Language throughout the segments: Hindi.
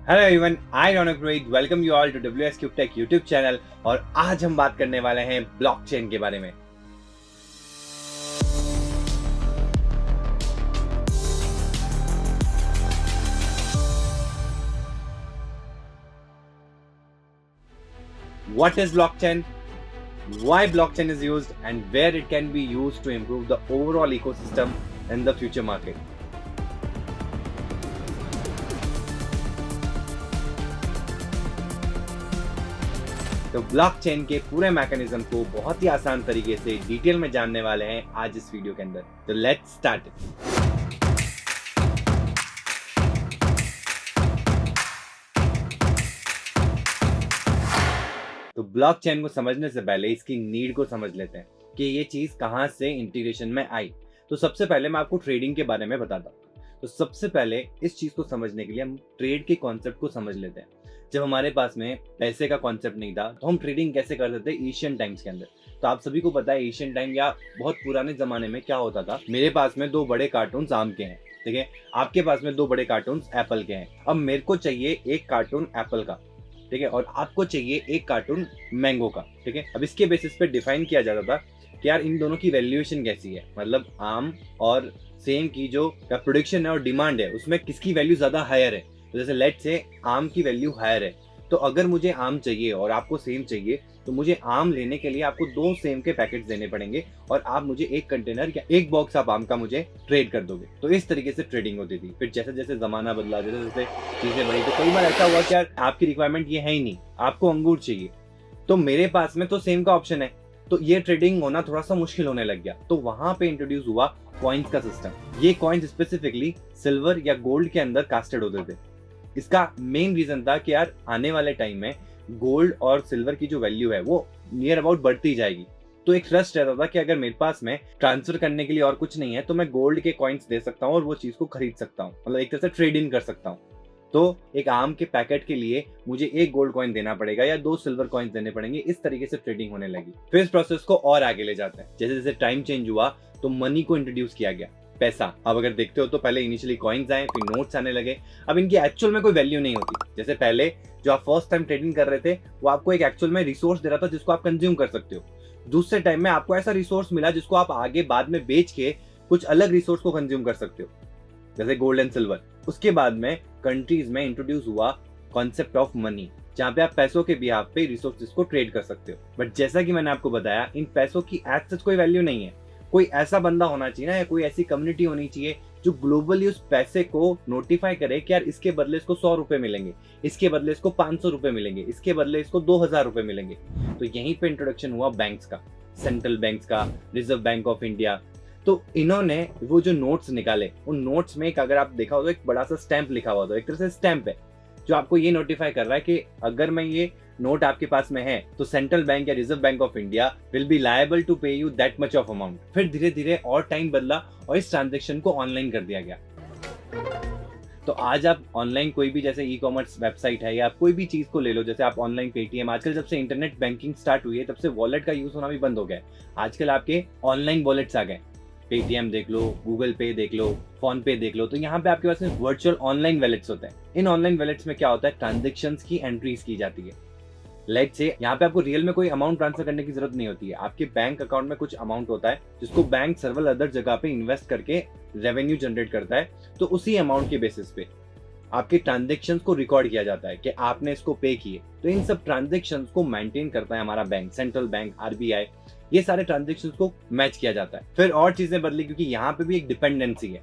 Hello everyone, I Raunak Rohit welcome you all to WS Cube Tech YouTube channel. और आज हम बात करने वाले हैं ब्लॉकचेन के बारे में। What is blockchain? Why blockchain is used and where it can be used to improve the overall ecosystem in the future market. तो ब्लॉकचेन के पूरे मैकेनिज्म को बहुत ही आसान तरीके से डिटेल में जानने वाले हैं आज इस वीडियो के अंदर। तो लेट्स स्टार्ट इट। तो ब्लॉकचेन को समझने से पहले इसकी नीड को समझ लेते हैं कि ये चीज कहां से इंटीग्रेशन में आई। तो सबसे पहले मैं आपको ट्रेडिंग के बारे में बताता हूँ। तो सबसे पहले इस चीज को समझने के लिए हम ट्रेड के कॉन्सेप्ट को समझ लेते हैं। जब हमारे पास में पैसे का कॉन्सेप्ट नहीं था तो हम ट्रेडिंग कैसे करते थे एशियन टाइम्स के अंदर। तो आप सभी को पता है एशियन टाइम या बहुत पुराने जमाने में क्या होता था। मेरे पास में 2 बड़े कार्टून्स आम के हैं, ठीक है। आपके पास में 2 बड़े कार्टून्स एप्पल के हैं। अब मेरे को चाहिए एक कार्टून एप्पल का, ठीक है, और आपको चाहिए एक कार्टून मैंगो का, ठीक है। अब इसके बेसिस पे डिफाइन किया जाता था कि यार इन दोनों की वैल्यूएशन कैसी है, मतलब आम और सेम की जो प्रोडक्शन है और डिमांड है उसमें किसकी वैल्यू ज्यादा हायर है। तो जैसे लेट से आम की वैल्यू हायर है, तो अगर मुझे आम चाहिए और आपको सेम चाहिए तो मुझे आम लेने के लिए आपको 2 सेम के पैकेट देने पड़ेंगे और आप मुझे एक कंटेनर या एक बॉक्स आप आम का मुझे ट्रेड कर दोगे। तो इस तरीके से ट्रेडिंग होती थी। फिर जैसे जैसे जमाना बदला, जैसे जैसे चीजें बढ़ी, तो कई बार ऐसा हुआ कि यार आपकी रिक्वायरमेंट ये है ही नहीं, आपको अंगूर चाहिए, तो मेरे पास में तो सेम का ऑप्शन है, तो ये ट्रेडिंग होना थोड़ा सा मुश्किल होने लग गया। तो वहां पे इंट्रोड्यूस हुआ कॉइन्स का सिस्टम। ये कॉइन्स स्पेसिफिकली सिल्वर या गोल्ड के अंदर कास्टेड होते थे। इसका मेन रीजन था कि यार आने वाले टाइम में गोल्ड और सिल्वर की जो वैल्यू है वो नियर अबाउट बढ़ती जाएगी। तो एक ट्रस्ट रहता था कि अगर मेरे पास में ट्रांसफर करने के लिए और कुछ नहीं है तो मैं गोल्ड के कॉइन्स दे सकता हूँ और वो चीज को खरीद सकता हूँ, मतलब एक तरह से ट्रेड इन कर सकता हूँ। तो एक आम के पैकेट के लिए मुझे एक गोल्ड कॉइन देना पड़ेगा या 2 सिल्वर कॉइन्स देने पड़ेंगे। इस तरीके से ट्रेडिंग होने लगी। फिर इस प्रोसेस को और आगे ले जाते हैं। जैसे जैसे टाइम चेंज हुआ तो मनी को इंट्रोड्यूस किया गया, पैसा। अब अगर देखते हो तो पहले इनिशियली कॉइन्स आए, फिर नोट्स आने लगे। अब इनकी एक्चुअल में कोई वैल्यू नहीं होती। जैसे पहले जो आप फर्स्ट टाइम ट्रेडिंग कर रहे थे वो आपको एक एक्चुअल में रिसोर्स दे रहा था जिसको आप कंज्यूम कर सकते हो। दूसरे टाइम में आपको ऐसा रिसोर्स मिला जिसको आप आगे बाद में बेच के कुछ अलग रिसोर्स को कंज्यूम कर सकते हो, जैसे गोल्ड एंड सिल्वर। उसके बाद में कंट्रीज में इंट्रोड्यूस हुआ कॉन्सेप्ट ऑफ मनी, जहां पे आप पैसों के बिहाफ पे रिसोर्सेज को ट्रेड कर सकते हो। बट जैसा कि मैंने आपको बताया, इन पैसों की एज सच कोई वैल्यू नहीं है। कोई ऐसा बंदा होना चाहिए ना, या कोई ऐसी कम्युनिटी होनी चाहिए जो ग्लोबली उस पैसे को नोटिफाई करे कि यार इसके बदले इसको 100 रुपए मिलेंगे, इसके बदले इसको 500 रुपए मिलेंगे, इसके बदले इसको 2000 रुपए मिलेंगे। तो यहीं पे इंट्रोडक्शन हुआ बैंक्स का, सेंट्रल बैंक्स का, रिजर्व बैंक ऑफ इंडिया। तो इन्होंने वो जो नोट्स निकाले, उन नोट्स में एक, अगर आप देखा हो तो एक बड़ा सा स्टैंप लिखा हुआ था। एक तरह से स्टैंप है जो आपको ये नोटिफाई कर रहा है कि अगर मैं ये नोट आपके पास में है तो सेंट्रल बैंक या reserve bank of India will be liable to pay you that much of amount. फिर धीरे धीरे और टाइम बदला और इस ट्रांजेक्शन को ऑनलाइन कर दिया गया। तो आज आप ऑनलाइन कोई भी, जैसे ई-कॉमर्स वेबसाइट है या आप कोई भी चीज को ले लो, जैसे आप ऑनलाइन पेटीएम, आजकल जब से इंटरनेट बैंकिंग स्टार्ट हुई है तब से वॉलेट का यूज होना भी बंद हो गया है। आजकल आपके ऑनलाइन वॉलेट्स आ गए, पेटीएम देख लो, गूगल पे देख लो, फोन पे देख लो। तो यहाँ पे आपके पास में वर्चुअल ऑनलाइन वॉलेट्स होते हैं। इन ऑनलाइन वॉलेट्स में क्या होता है, ट्रांजेक्शन्स की एंट्रीज की जाती है। लेट से यहाँ पे आपको रियल में कोई अमाउंट ट्रांसफर करने की जरूरत नहीं होती है। आपके बैंक अकाउंट में कुछ अमाउंट होता है जिसको बैंक सर्वर अदर जगह पे इन्वेस्ट करके रेवेन्यू जनरेट करता है। तो उसी अमाउंट के बेसिस पे आपके ट्रांजेक्शन्स को रिकॉर्ड किया जाता है कि आपने इसको पे किए। तो इन सब ट्रांजेक्शन्स को मेंटेन करता है हमारा बैंक, सेंट्रल बैंक, RBI। ये सारे ट्रांजेक्शन्स को मैच किया जाता है। फिर और चीजें बदली क्योंकि यहाँ पे भी एक डिपेंडेंसी है।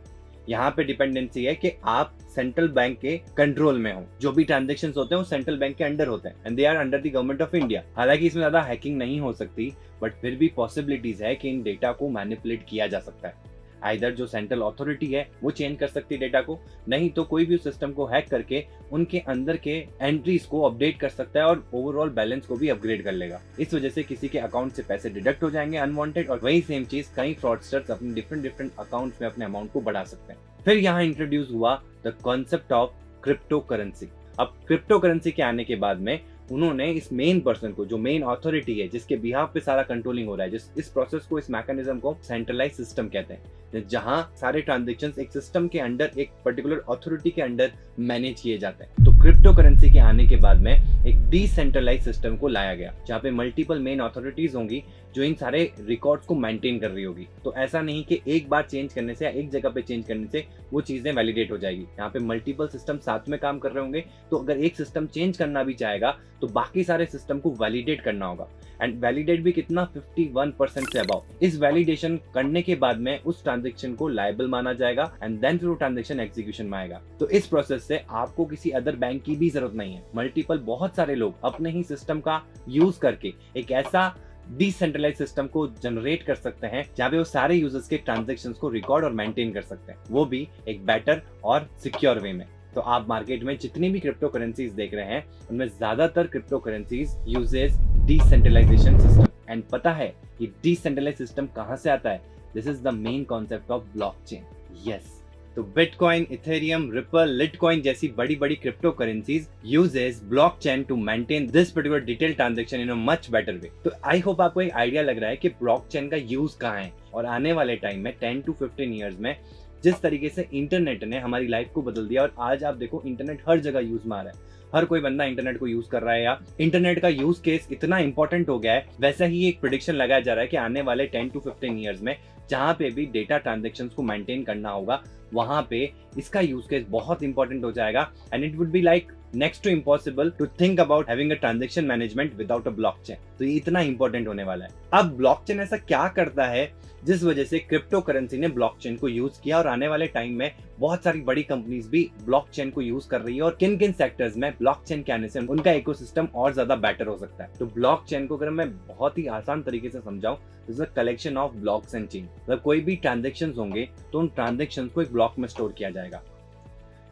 यहाँ पे डिपेंडेंसी है कि आप सेंट्रल बैंक के कंट्रोल में हो। जो भी ट्रांजेक्शंस होते हैं वो सेंट्रल बैंक के अंडर होते हैं and they are under the government of India. हालांकि इसमें ज्यादा हैकिंग नहीं हो सकती, बट फिर भी पॉसिबिलिटीज है कि इन डेटा को मैनिपुलेट किया जा सकता है। आइदर जो सेंट्रल अथॉरिटी है वो चेंज कर सकती है डेटा को, नहीं तो कोई भी सिस्टम को हैक करके उनके अंदर के एंट्रीज को अपडेट कर सकता है और ओवरऑल बैलेंस को भी अपग्रेड कर लेगा। इस वजह से किसी के अकाउंट से पैसे डिडक्ट हो जाएंगे अनवांटेड, और वही सेम चीज कई फ्रॉडस्टर्स अपने डिफरेंट अकाउंट्स में अपने अमाउंट को बढ़ा सकते हैं। फिर यहाँ इंट्रोड्यूस हुआ the concept of crypto currency. अब क्रिप्टो करेंसी के आने के बाद में उन्होंने इस मेन पर्सन को, जो मेन अथॉरिटी है जिसके बिहाफ पे सारा कंट्रोलिंग हो रहा है, जिस इस प्रोसेस को, इस मैकेनिज्म को सेंट्रलाइज सिस्टम कहते हैं, जहां सारे ट्रांजेक्शंस एक सिस्टम के अंडर, एक पर्टिकुलर अथॉरिटी के अंडर मैनेज किए जाते हैं। तो क्रिप्टो करेंसी के आने के बाद में एक डिसेंट्रलाइज सिस्टम को लाया गया, जहाँ पे मल्टीपल मेन अथॉरिटीज होंगी जो इन सारे रिकॉर्ड्स को मेंटेन कर रही होगी। तो ऐसा नहीं कि एक बार चेंज करने से या एक जगह पे चेंज करने से वो चीजें वैलिडेट हो जाएगी। यहाँ पे मल्टीपल सिस्टम साथ में काम कर रहे होंगे, तो अगर एक सिस्टम चेंज करना भी चाहेगा तो बाकी सारे सिस्टम को वैलिडेट करना होगा। एंड वैलिडेट भी कितना, 51% से अबव। इस वैलिडेशन करने के बाद में उस ट्रांजेक्शन को लायबल माना जाएगा एंड देन फिर वो ट्रांजेक्शन एग्जीक्यूशन में आएगा। तो इस प्रोसेस से आपको किसी अदर बैंक की भी जरूरत नहीं है। मल्टीपल बहुत सारे लोग अपने ही सिस्टम का यूज करके एक ऐसा डिसेंट्रलाइज सिस्टम को जनरेट कर सकते हैं जहां पे वो सारे यूजर्स के ट्रांजैक्शंस को रिकॉर्ड और मेंटेन कर सकते हैं, वो भी एक बेटर और सिक्योर वे में। तो आप मार्केट में जितनी भी क्रिप्टो करेंसीज देख रहे हैं उनमें ज्यादातर crypto currencies uses decentralization system. And पता है ये डिसेंट्रलाइज सिस्टम कहां से आता है? This is the main concept of blockchain. Yes, तो बिटकॉइन, इथेरियम, रिपल, लिटकॉइन जैसी बड़ी बड़ी crypto currencies uses blockchain to maintain this particular detail transaction in a much better way. तो आई होप आपको एक आइडिया लग रहा है कि ब्लॉकचेन का यूज कहाँ है, और आने वाले टाइम में 10 to 15 ईयर्स में जिस तरीके से इंटरनेट ने हमारी लाइफ को बदल दिया, और आज आप देखो इंटरनेट हर जगह यूज में आ रहा है, हर कोई बंदा इंटरनेट को यूज कर रहा है, या इंटरनेट का यूज केस इतना इंपॉर्टेंट हो गया है। वैसा ही एक प्रेडिक्शन लगाया जा रहा है कि आने वाले 10 to 15 ईयर्स में जहां पे भी डेटा ट्रांजैक्शंस को मेंटेन करना होगा वहां पे इसका यूज केस बहुत इंपॉर्टेंट हो जाएगा। And it would be like next to impossible to think about having a transaction management without a blockchain. तो ये इतना इंपॉर्टेंट होने वाला है। अब ब्लॉकचेन ऐसा क्या करता है जिस वजह से क्रिप्टो करेंसी ने ब्लॉकचेन को यूज किया, और आने वाले टाइम में बहुत सारी बड़ी कंपनीज भी ब्लॉकचेन को यूज कर रही है, और किन किन सेक्टर्स में ब्लॉकचेन के आने से उनका इकोसिस्टम और ज्यादा बेटर हो सकता है। तो ब्लॉकचेन को अगर मैं बहुत ही आसान तरीके से समझाऊं, is a collection of blocks and chain. मतलब कोई भी ट्रांजेक्शन होंगे तो उन ट्रांजेक्शन को एक ब्लॉक में स्टोर किया जाएगा।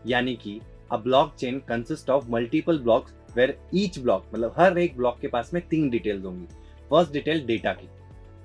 यानी कि a blockchain consist of multiple blocks where each block, मतलब हर एक ब्लॉक के पास में 3 डिटेल्स होंगी। फर्स्ट डिटेल डेटा की,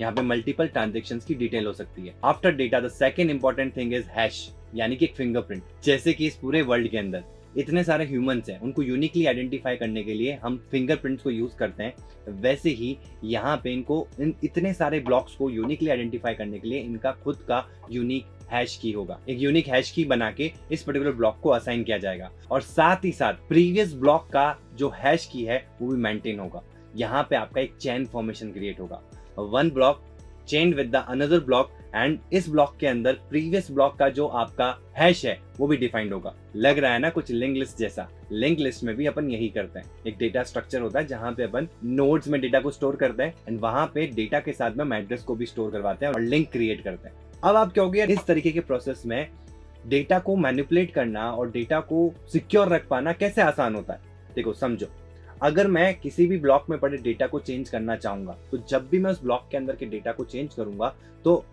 यहाँ पे मल्टीपल ट्रांजेक्शंस की डिटेल हो सकती है। After data the second important thing is hash, यानी कि एक फिंगरप्रिंट। जैसे कि इस पूरे वर्ल्ड के अंदर इतने सारे ह्यूमंस हैं, उनको यूनिकली आइडेंटिफाई करने के लिए हम फिंगरप्रिंट्स को यूज करते हैं, वैसे ही यहाँ पे इनको इतने सारे ब्लॉक्स को यूनिकली आइडेंटिफाई करने के लिए इनका खुद का यूनिक हैश की होगा। एक यूनिक हैश की बना के इस पर्टिकुलर ब्लॉक को असाइन किया जाएगा, और साथ ही साथ प्रीवियस ब्लॉक का जो हैश की है वो भी मेंटेन होगा। यहाँ पे आपका एक चेन फॉर्मेशन क्रिएट होगा, one block chain with the another block, and इस ब्लॉक के अंदर प्रीवियस ब्लॉक का जो आपका हैश है वो भी डिफाइंड होगा। लग रहा है ना कुछ लिंक लिस्ट जैसा? लिंक लिस्ट में भी अपन यही करते हैं। एक डेटा स्ट्रक्चर होता है जहां पे अपन नोड्स में डेटा को स्टोर करते हैं, एंड वहां पे डेटा के साथ में एड्रेस को भी स्टोर करवाते हैं और लिंक क्रिएट करते हैं। अब आप कहोगे इस तरीके के प्रोसेस में डेटा को मैनिपुलेट करना और डेटा को सिक्योर रख पाना कैसे आसान होता है? देखो समझो, अगर मैं किसी भी ब्लॉक में पड़े डेटा को चेंज करना चाहूंगा, तो जब भी मैं उस ब्लॉक के अंदर के डेटा को चेंज करूंगा तो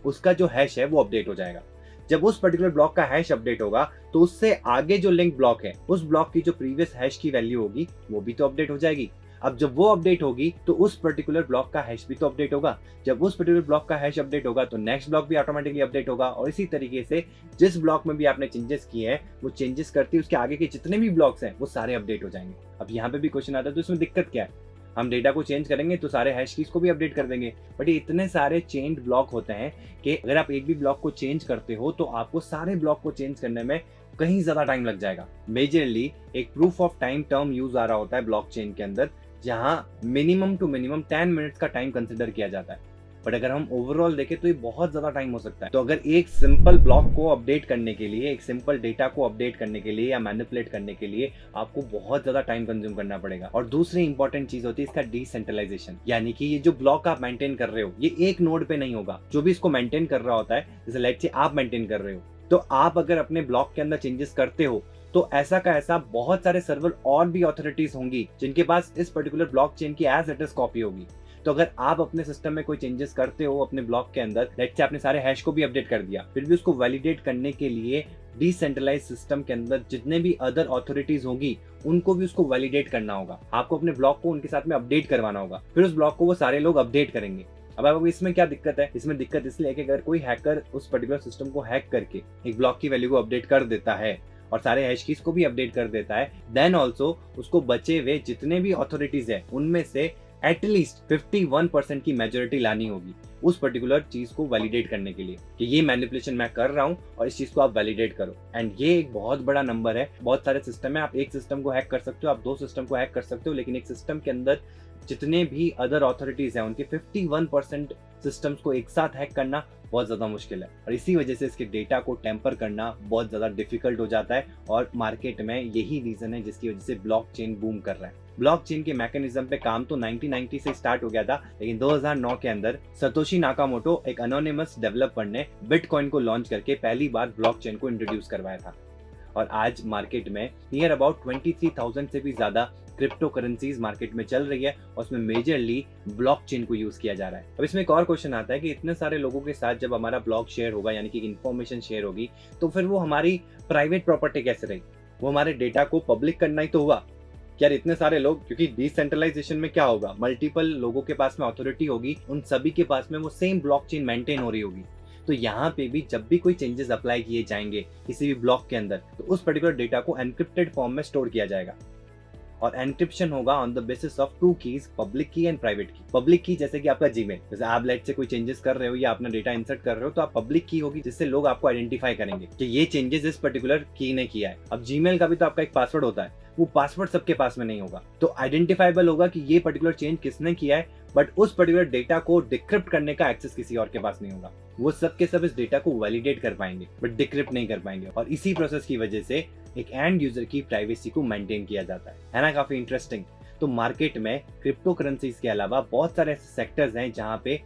उसका जो हैश है वो अपडेट हो जाएगा। जब उस पर्टिकुलर ब्लॉक का हैश अपडेट होगा तो उससे आगे जो लिंक ब्लॉक है उस ब्लॉक की जो प्रीवियस हैश की वैल्यू होगी वो भी तो अपडेट हो जाएगी। अब जब वो अपडेट होगी तो उस पर्टिकुलर ब्लॉक का हैश भी तो अपडेट होगा। जब उस पर्टिकुलर ब्लॉक का हैश अपडेट होगा तो नेक्स्ट ब्लॉक भी ऑटोमेटिकली अपडेट होगा, और इसी तरीके से जिस ब्लॉक में भी आपने चेंजेस किए हैं वो चेंजेस करते उसके आगे के जितने भी ब्लॉक्स हैं वो सारे अपडेट हो जाएंगे। अब यहाँ पे भी क्वेश्चन आता है तो इसमें दिक्कत क्या है? हम डेटा को चेंज करेंगे तो सारे हैश कीज को भी अपडेट कर देंगे, बट ये इतने सारे चेन्ड ब्लॉक होते हैं कि अगर आप एक भी ब्लॉक को चेंज करते हो तो आपको सारे ब्लॉक को चेंज करने में कहीं ज्यादा टाइम लग जाएगा। मेजरली एक proof of time term use आ रहा होता है ब्लॉकचेन के अंदर, जहां मिनिमम टू मिनिमम 10 मिनट्स का टाइम कंसिडर किया जाता है। बट अगर हम ओवरऑल देखें तो ये बहुत ज्यादा टाइम हो सकता है। तो अगर एक सिंपल ब्लॉक को अपडेट करने के लिए, एक सिंपल डेटा को अपडेट करने के लिए या मैनिपुलेट करने के लिए आपको बहुत ज्यादा टाइम कंज्यूम करना पड़ेगा। और दूसरी इंपॉर्टेंट चीज होती है इसका डिसेंट्रलाइजेशन, यानी कि ये जो ब्लॉक आप मेंटेन कर रहे हो ये एक नोड पे नहीं होगा। जो भी इसको मेंटेन कर रहा होता है, जैसे लेट्स से आप मेंटेन कर रहे हो, तो आप अगर अपने ब्लॉक के अंदर चेंजेस करते हो तो ऐसा का ऐसा बहुत सारे सर्वर और भी अथॉरिटीज होंगी जिनके पास इस पर्टिकुलर ब्लॉकचेन की एज इट इज कॉपी होगी। तो अगर आप अपने सिस्टम में कोई चेंजेस करते हो अपने ब्लॉक के अंदर, लेट्स से आपने सारे हैश को भी अपडेट कर दिया, फिर भी उसको वैलिडेट करने के लिए डिसेंट्रलाइज सिस्टम के अंदर जितने भी अदर अथॉरिटीज होंगी उनको भी उसको वैलिडेट करना होगा। आपको अपने ब्लॉक को उनके साथ में अपडेट करवाना होगा, फिर उस ब्लॉक को वो सारे लोग अपडेट करेंगे। अब आपको इसमें क्या दिक्कत है? इसमें दिक्कत इसलिए है कि अगर कोई हैकर उस पर्टिकुलर सिस्टम को हैक करके एक ब्लॉक की वैल्यू को अपडेट कर देता है और सारे हैश कीज को भी अपडेट कर देता है, देन ऑल्सो उसको बचे हुए जितने भी अथॉरिटीज है उनमें से एटलीस्ट 51% की मेजोरिटी लानी होगी उस पर्टिकुलर चीज को वैलिडेट करने के लिए कि ये मैनिपुलेशन मैं कर रहा हूँ और इस चीज को आप वैलिडेट करो। एंड ये एक बहुत बड़ा नंबर है। बहुत सारे सिस्टम है, आप एक सिस्टम को हैक कर सकते हो, आप 2 सिस्टम को हैक कर सकते हो, लेकिन एक सिस्टम के अंदर जितने भी अदर अथॉरिटीज हैं उनके 51% सिस्टम्स को एक साथ हैक करना बहुत ज्यादा मुश्किल है, और इसी वजह से इसके डेटा को टेम्पर करना बहुत ज्यादा डिफिकल्ट हो जाता है। और मार्केट में यही रीजन है जिसकी वजह से ब्लॉकचेन बूम कर रहा है। ब्लॉकचेन के मैकेनिज्म पे काम तो 1990 से स्टार्ट हो गया था, लेकिन 2009 के अंदर सतोशी नाकामोटो एक अनोनिमस डेवलपर ने बिटकॉइन को लॉन्च करके पहली बार ब्लॉकचेन को इंट्रोड्यूस करवाया था। और आज मार्केट में नियर अबाउट 23,000 से भी ज्यादा क्रिप्टो करेंसीज मार्केट में चल रही है, और उसमें मेजरली ब्लॉकचेन को यूज किया जा रहा है। अब इसमें एक और क्वेश्चन आता है कि इतने सारे लोगों के साथ जब हमारा ब्लॉक शेयर होगा, यानी कि इंफॉर्मेशन शेयर होगी, तो फिर वो हमारी प्राइवेट प्रॉपर्टी कैसे रही? वो हमारे डेटा को पब्लिक करना ही तो हुआ। यार इतने सारे लोग, क्योंकि डिसेंट्रलाइजेशन में क्या होगा, मल्टीपल लोगों के पास में अथॉरिटी होगी, उन सभी के पास में वो सेम ब्लॉकचेन मेंटेन हो रही होगी। तो यहाँ पे भी जब भी कोई चेंजेस अप्लाई किए जाएंगे किसी भी ब्लॉक के अंदर, तो उस पर्टिकुलर डेटा को एनक्रिप्टेड फॉर्म में स्टोर किया जाएगा, और एनक्रिप्शन होगा on the basis of 2 keys, public की एंड प्राइवेट की। पब्लिक की जैसे कि आपका जीमेल, जैसे आप लेट से कोई चेंजेस कर रहे हो या अपना डेटा इंसर्ट कर रहे हो, तो आप पब्लिक की होगी जिससे लोग आपको आइडेंटिफाई करेंगे कि ये चेंजेस इस पर्टिकुलर की ने किया है। अब जीमेल का भी तो आपका एक पासवर्ड होता है, वो पासवर्ड सबके पास में नहीं होगा, तो आइडेंटिफाइबल होगा कि ये पर्टिकुलर चेंज किसने किया है, बट उस पर्टिकुलर डेटा को डिक्रिप्ट करने का एक्सेस किसी और के पास नहीं होगा। वो सब के सब इस डेटा को वैलिडेट कर पाएंगे बट डिक्रिप्ट नहीं कर पाएंगे, और इसी प्रोसेस की वजह से एक एंड यूजर की प्राइवेसी को मेंटेन किया जाता है ना? काफी इंटरेस्टिंग। तो मार्केट में क्रिप्टो करेंसीज के अलावा बहुत सारे ऐसे सेक्टर्स हैं जहां पे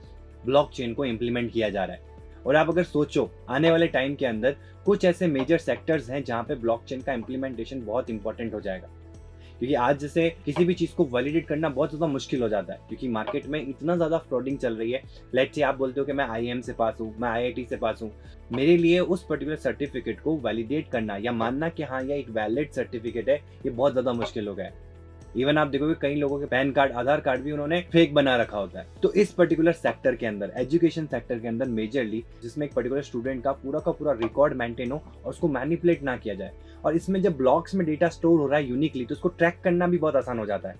ब्लॉकचेन को इम्प्लीमेंट किया जा रहा है। और आप अगर सोचो आने वाले टाइम के अंदर कुछ ऐसे मेजर सेक्टर्स हैं जहां पे ब्लॉकचेन का इम्प्लीमेंटेशन बहुत इंपॉर्टेंट हो जाएगा, क्योंकि आज जैसे किसी भी चीज को वैलिडेट करना बहुत ज्यादा मुश्किल हो जाता है, क्योंकि मार्केट में इतना ज्यादा फ्रॉडिंग चल रही है। लेट्स से आप बोलते हो कि मैं आईएम से पास हूँ, मैं आईआईटी से पास हूँ, मेरे लिए उस पर्टिकुलर सर्टिफिकेट को वैलिडेट करना या मानना कि हाँ ये एक वैलिड सर्टिफिकेट है, ये बहुत ज्यादा मुश्किल हो गया है। इवन आप देखोगे कई लोगों के पैन कार्ड, आधार कार्ड भी उन्होंने फेक बना रखा होता है। तो इस पर्टिकुलर सेक्टर के अंदर, एजुकेशन सेक्टर के अंदर मेजरली, जिसमें एक पर्टिकुलर स्टूडेंट का पूरा रिकॉर्ड मेंटेन हो और उसको मैनिपुलेट ना किया जाए, और इसमें जब ब्लॉक्स में डेटा स्टोर हो रहा है यूनिकली, तो उसको ट्रैक करना भी बहुत आसान हो जाता है।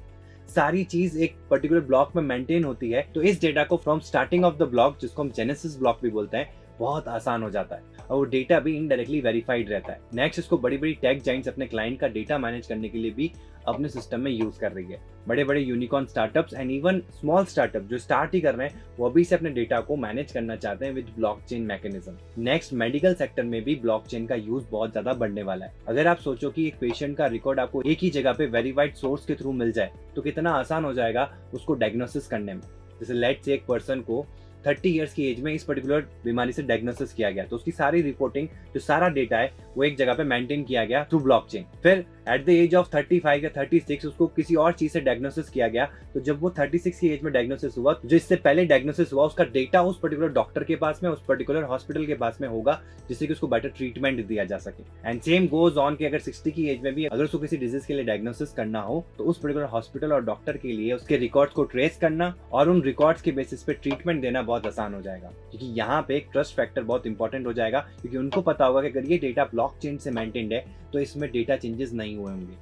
सारी चीज एक पर्टिकुलर ब्लॉक में मेंटेन होती है, तो इस डेटा को from starting of the block, जिसको हम जेनेसिस ब्लॉक भी बोलते हैं, बहुत आसान हो जाता है, और वो डेटा भी इनडायरेक्टली वेरीफाइड रहता है। नेक्स्ट, इसको बड़ी बड़ी टेक जाइंट्स अपने क्लाइंट का डेटा मैनेज करने के लिए भी अपने सिस्टम में यूज कर रही है। बड़े बड़े unicorn startups and even small startup जो स्टार्ट ही कर रहे हैं, वो अभी से अपने डेटा को मैनेज करना चाहते हैं with blockchain mechanism. Next, medical sector में भी ब्लॉकचेन का यूज बहुत ज्यादा बढ़ने वाला है। अगर आप सोचो कि एक पेशेंट का रिकॉर्ड आपको एक ही जगह पे वेरीफाइड सोर्स के थ्रू मिल जाए, तो कितना आसान हो जाएगा उसको डायग्नोसिस करने में। जैसे लेट्स से एक पर्सन को 30 इयर्स की एज में इस पर्टिकुलर बीमारी से डायग्नोसिस किया गया, तो उसकी सारी रिपोर्टिंग, जो सारा डेटा है, वो एक जगह पे मेंटेन किया गया थ्रू ब्लॉकचेन। फिर एट द एज ऑफ 35 या 36 उसको किसी और चीज से डायग्नोसिस किया गया, तो जब वो 36 की एज में डायग्नोसिस हुआ, जो इससे पहले डायग्नोसिस हुआ, उसका डेटा उस पर्टिकुलर डॉक्टर के पास में, उस पर्टिकुलर हॉस्पिटल के पास में होगा, जिससे कि उसको बेटर ट्रीटमेंट दिया जा सके। एंड सेम गोज ऑन कि अगर 60 की एज में भी अगर उसको किसी डिजीज के लिए डायग्नोसिस करना हो, तो उस पर्टिकुलर हॉस्पिटल और डॉक्टर के लिए उसके रिकॉर्ड्स को ट्रेस करना और उन रिकॉर्ड्स के बेसिस पे ट्रीटमेंट देना बहुत आसान हो जाएगा, क्योंकि यहाँ पे एक ट्रस्ट फैक्टर बहुत इंपॉर्टेंट हो जाएगा, क्योंकि उनको पता होगा कि अगर ये डेटा ब्लॉकचेन से मेंटेन्ड है, तो इसमें डेटा चेंजेस नहीं हुए होंगे।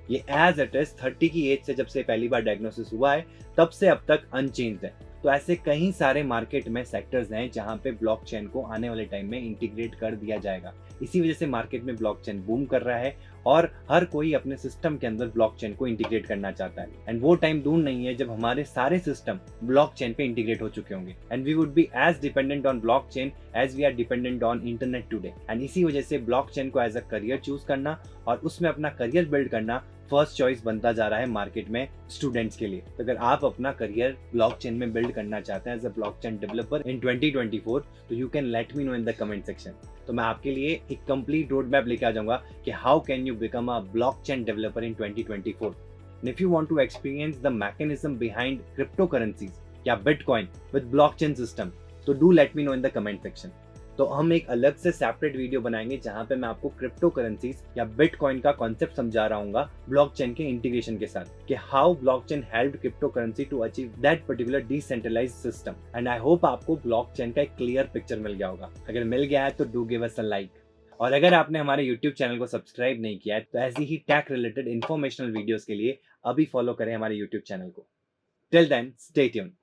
ये एज इट इज 30 की एज से जब से पहली बार डायग्नोसिस हुआ है, तब से अब तक अनचेंज्ड है। तो ऐसे कई सारे मार्केट में सेक्टर्स हैं जहां पे ब्लॉकचेन को आने वाले टाइम में इंटीग्रेट कर दिया जाएगा। इसी वजह से मार्केट में ब्लॉकचेन बूम कर रहा है, और हर कोई अपने सिस्टम के अंदर ब्लॉकचेन को इंटीग्रेट करना चाहता है। एंड वो टाइम दूर नहीं है जब हमारे सारे सिस्टम ब्लॉकचेन पे इंटीग्रेट हो चुके होंगे, and we would be as dependent on blockchain as we are dependent on internet today. And इसी वजह से ब्लॉकचेन को एज अ करियर चूज करना और उसमें अपना करियर बिल्ड करना फर्स्ट चॉइस बनता जा रहा है मार्केट में स्टूडेंट्स के लिए। तो अगर आप अपना करियर ब्लॉकचेन में बिल्ड करना चाहते हैं as a blockchain developer in 2024, तो you can let me know in the comment section. तो मैं आपके लिए एक कंप्लीट रोड मैप लेके आ जाऊंगा कि how can you become a blockchain developer in 2024। And if you want to experience the mechanism behind cryptocurrencies या Bitcoin with blockchain system, तो do let me know in the comment section। तो हम एक अलग से सेपरेट वीडियो बनाएंगे जहां पे मैं आपको क्रिप्टो करेंसीज या बिटकॉइन का कॉन्सेप्ट समझा रहा हूँ ब्लॉकचेन के इंटीग्रेशन के साथ, कि how blockchain helped crypto currency to achieve that particular decentralized system. And I hope आपको ब्लॉकचेन का एक क्लियर पिक्चर मिल गया होगा। अगर मिल गया है तो do give us a like, और अगर आपने हमारे YouTube चैनल को सब्सक्राइब नहीं किया है, तो ऐसी ही टेक रिलेटेड इंफॉर्मेशनल वीडियोस के लिए अभी फॉलो करें हमारे YouTube चैनल को। Till then stay tune.